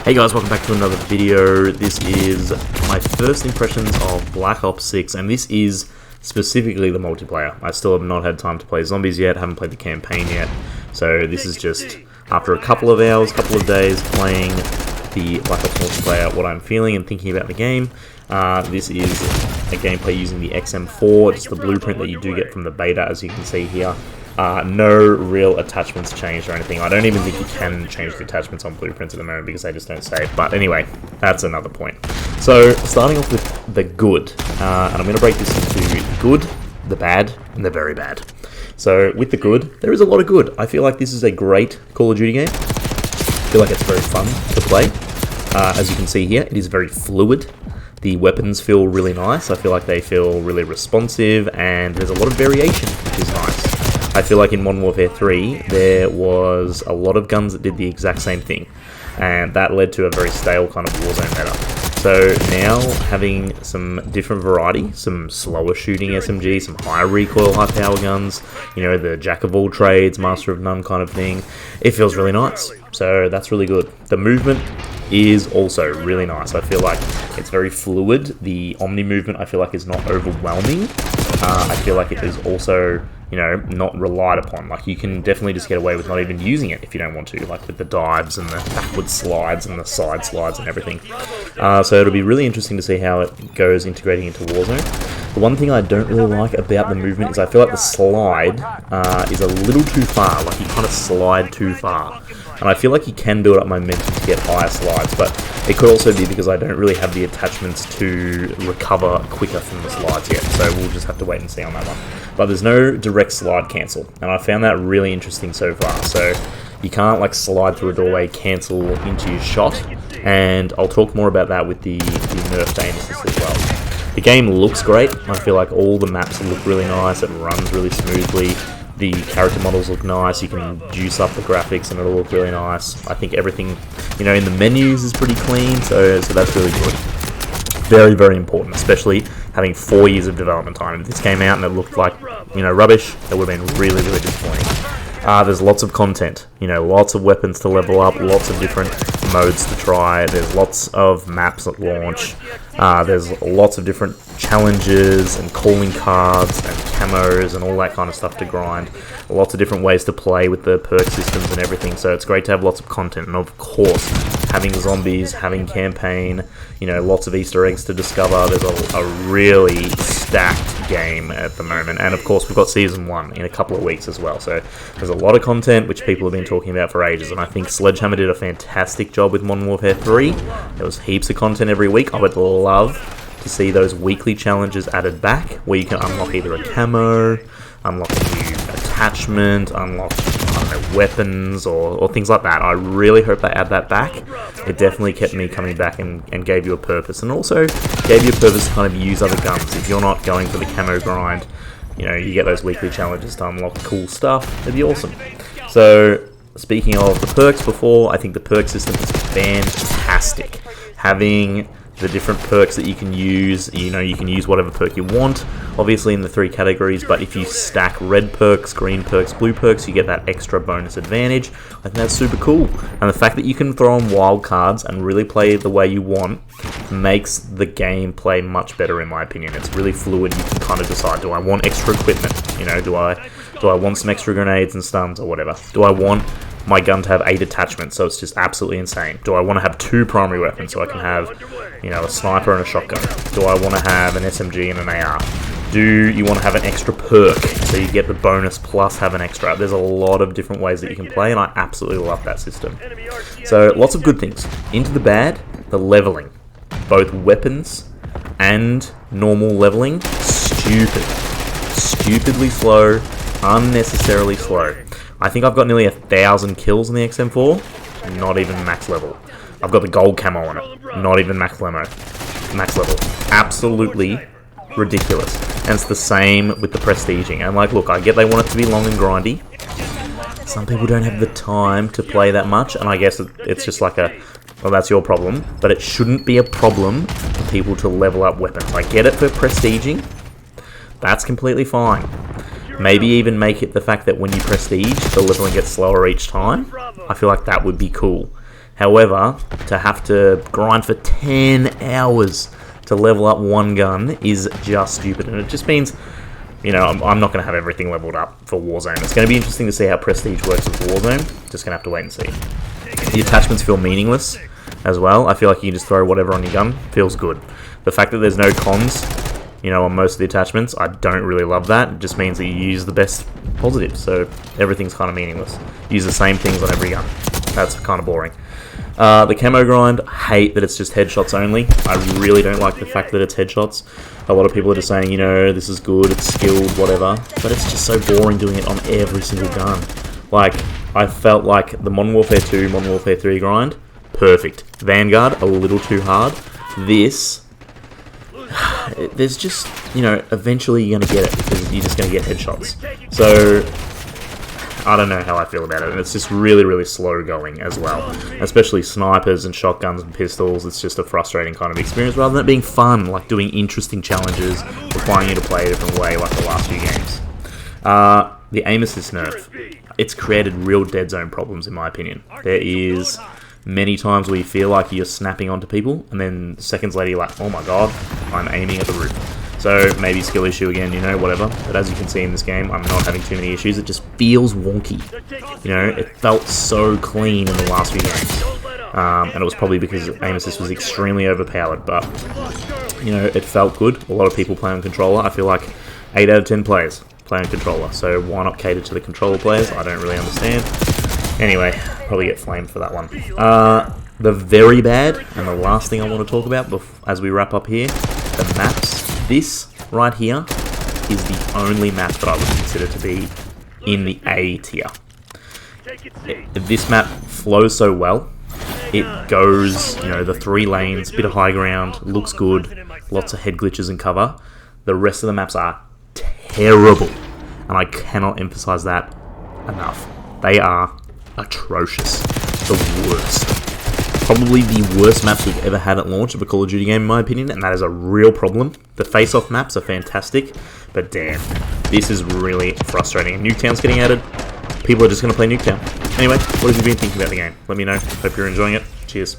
Hey guys, welcome back to another video. This is my first impressions of Black Ops 6, and this is specifically the multiplayer. I still have not had time to play zombies yet, haven't played the campaign yet, so this is just after a couple of hours, couple of days playing the Black Ops multiplayer, what I'm feeling and thinking about the game. This is a gameplay using the XM4, just the blueprint that you do get from the beta, as you can see here. No real attachments changed or anything. I don't even think you can change the attachments on blueprints at the moment because they just don't save. But anyway, that's another point. So, starting off with the good. And I'm going to break this into the good, the bad, and the very bad. So, with the good, there is a lot of good. I feel like this is a great Call of Duty game. I feel like it's very fun to play. As you can see here, it is very fluid. The weapons feel really nice. I feel like they feel really responsive, and there's a lot of variation, which is nice. I feel like in Modern Warfare 3, there was a lot of guns that did the exact same thing, and that led to a very stale kind of Warzone meta. So now, having some different variety, some slower shooting SMG, some higher recoil, high power guns, you know, the jack of all trades, master of none kind of thing, it feels really nice. So that's really good. The movement is also really nice. I feel like it's very fluid. The Omni movement I feel like is not overwhelming. I feel like it is also, you know, not relied upon. Like, you can definitely just get away with not even using it if you don't want to, like with the dives and the backward slides and the side slides and everything. So it'll be really interesting to see how it goes integrating into Warzone. The one thing I don't really like about the movement is I feel like the slide is a little too far. Like, you kind of slide too far. And I feel like you can build up momentum to get higher slides, but it could also be because I don't really have the attachments to recover quicker from the slides yet, so we'll just have to wait and see on that one. But there's no direct slide cancel, and I found that really interesting so far. So you can't like slide through a doorway, cancel into your shot, and I'll talk more about that with the nerfed aim assist as well. The game looks great. I feel like all the maps look really nice, it runs really smoothly. The character models look nice, you can juice up the graphics and it'll look really nice. I think everything, you know, in the menus is pretty clean, so that's really good. Very, very important, especially having 4 years of development time. If this came out and it looked like, you know, rubbish, it would have been really, really disappointing. There's lots of content, you know, lots of weapons to level up, lots of different modes to try, there's lots of maps at launch, there's lots of different challenges and calling cards and camos and all that kind of stuff to grind, lots of different ways to play with the perk systems and everything, so it's great to have lots of content, and of course, having zombies, having campaign, you know, lots of Easter eggs to discover. There's a really stacked game at the moment, and of course we've got Season 1 in a couple of weeks as well, so there's a lot of content which people have been talking about for ages, and I think Sledgehammer did a fantastic job with Modern Warfare 3. There was heaps of content every week. I would love to see those weekly challenges added back, where you can unlock either a camo, unlock a new attachment, unlock, I don't know, weapons or things like that. I really hope they add that back. It definitely kept me coming back and gave you a purpose, and also gave you a purpose to kind of use other guns. If you're not going for the camo grind, you know, you get those weekly challenges to unlock cool stuff. It'd be awesome. So, speaking of the perks before, I think the perk system is fantastic. Having the different perks that you can use, you know, you can use whatever perk you want, obviously in the 3 categories, but if you stack red perks, green perks, blue perks, you get that extra bonus advantage. I think that's super cool. And the fact that you can throw on wild cards and really play the way you want makes the gameplay much better, in my opinion. It's really fluid. You can kind of decide, do I want extra equipment? You know, do I want some extra grenades and stuns or whatever? Do I want my gun to have 8 attachments, so it's just absolutely insane? Do I want to have 2 primary weapons so I can have, you know, a sniper and a shotgun? Do I want to have an SMG and an AR? Do you want to have an extra perk so you get the bonus plus have an extra? There's a lot of different ways that you can play, and I absolutely love that system. So lots of good things. Into the bad, the leveling. Both weapons and normal leveling, stupidly slow, unnecessarily slow. I think I've got nearly 1,000 kills in the XM4, not even max level. I've got the gold camo on it, not even max level. Absolutely ridiculous. And it's the same with the prestiging. And like, look, I get they want it to be long and grindy. Some people don't have the time to play that much, and I guess it's just like well, that's your problem, but it shouldn't be a problem for people to level up weapons. I get it for prestiging, that's completely fine. Maybe even make it the fact that when you prestige, the leveling gets slower each time. I feel like that would be cool. However, to have to grind for 10 hours to level up one gun is just stupid, and it just means, you know, I'm not going to have everything leveled up for Warzone. It's going to be interesting to see how Prestige works with Warzone. Just going to have to wait and see. The attachments feel meaningless as well. I feel like you can just throw whatever on your gun. Feels good. The fact that there's no cons, you know, on most of the attachments, I don't really love that. It just means that you use the best positives, so everything's kind of meaningless. Use the same things on every gun. That's kind of boring. The camo grind, hate that it's just headshots only. I really don't like the fact that it's headshots. A lot of people are just saying, you know, this is good, it's skilled, whatever. But it's just so boring doing it on every single gun. Like, I felt like the Modern Warfare 2, Modern Warfare 3 grind, perfect. Vanguard, a little too hard. This, there's just, you know, eventually you're going to get it because you're just going to get headshots. So, I don't know how I feel about it, and it's just really, really slow going as well. Especially snipers and shotguns and pistols, it's just a frustrating kind of experience rather than it being fun, like doing interesting challenges, requiring you to play a different way like the last few games. The aim assist nerf. It's created real dead zone problems in my opinion. There is many times where you feel like you're snapping onto people, and then seconds later you're like, oh my god, I'm aiming at the roof. So, maybe skill issue again, you know, whatever. But as you can see in this game, I'm not having too many issues. It just feels wonky. You know, it felt so clean in the last few games. And it was probably because aim assist was extremely overpowered. But, you know, it felt good. A lot of people play on controller. I feel like 8 out of 10 players play on controller. So, why not cater to the controller players? I don't really understand. Anyway, probably get flamed for that one. The very bad, and the last thing I want to talk about as we wrap up here, the maps. This right here is the only map that I would consider to be in the A tier. This map flows so well. It goes, you know, the 3 lanes, bit of high ground, looks good, lots of head glitches and cover. The rest of the maps are terrible, and I cannot emphasize that enough. They are atrocious. The worst. Probably the worst maps we've ever had at launch of a Call of Duty game in my opinion, and that is a real problem. The face-off maps are fantastic, but damn, this is really frustrating. Nuketown's getting added. People are just going to play Nuketown. Anyway, what have you been thinking about the game? Let me know. Hope you're enjoying it. Cheers.